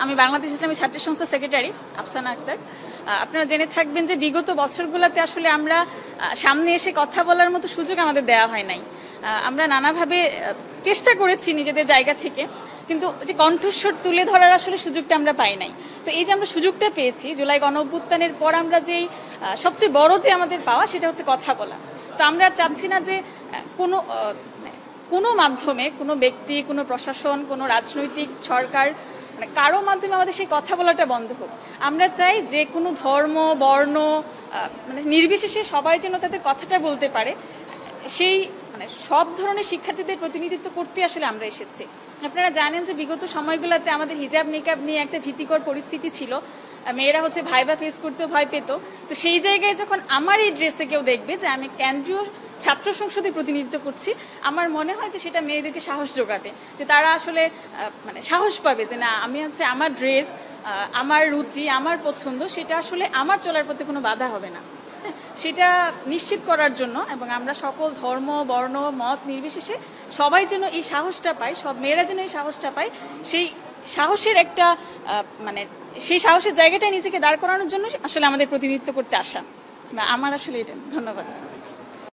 আমি বাংলাদেশ ইসলামী ছাত্র সংস্থার সেক্রেটারি আফসানা আক্তার। আপনারা জেনে থাকবেন যে বিগত বছরগুলোতে আসলে আমরা সামনে এসে কথা বলার মতো সুযোগ আমাদের দেওয়া হয় নাই। আমরা নানাভাবে চেষ্টা করেছি নিজেদের জায়গা থেকে, কিন্তু যে কণ্ঠস্বর তুলে ধরার আসলে সুযোগটা আমরা পাই নাই। তো এই যে আমরা সুযোগটা পেয়েছি জুলাই গণঅভ্যুত্থানের পর, আমরা যেই সবচেয়ে বড় যে আমাদের পাওয়া সেটা হচ্ছে কথা বলা। তো আমরা চাচ্ছি না যে কোনো মাধ্যমে, কোনো ব্যক্তি, কোনো প্রশাসন, কোনো রাজনৈতিক সরকার, কারো মাধ্যমে আমাদের সেই কথা বলাটা বন্ধ হোক। আমরা চাই যে কোনো ধর্ম, বর্ণ নির্বিশেষে সবাই যেন তাদের কথাটা বলতে পারে। সেই সব ধরনের শিক্ষার্থীদের প্রতিনিধিত্ব করতে আসলে আমরা এসেছি। আপনারা জানেন যে বিগত সময়গুলোতে আমাদের হিজাব নিকাব নিয়ে একটা ভীতিকর পরিস্থিতি ছিল। মেয়েরা ভাইবা ফেস করতেও ভয় পেত। তো সেই জায়গায় যখন আমার এই ড্রেসে কেউ দেখবে যে আমি কেন্দ্রীয় ছাত্র সংসদে প্রতিনিধিত্ব করছি, আমার মনে হয় যে সেটা মেয়েদেরকে সাহস যোগাবে, যে তারা আসলে সাহস পাবে যে না, আমি আমার ড্রেস, আমার রুচি, আমার পছন্দ, সেটা আসলে আমার চলার পথে কোনো বাধা হবে না। সেটা নিশ্চিত করার জন্য, এবং আমরা সকল ধর্ম, বর্ণ, মত নির্বিশেষে সবাই যেন এই সাহসটা পায়, সব মেয়েরা যেন এই সাহসটা পায়, সেই সাহসের একটা সেই সাহসের জায়গাটায় নিজেকে দাঁড় করানোর জন্য আসলে আমাদের প্রতিনিধিত্ব করতে আসা। আমার আসলে এটা। ধন্যবাদ।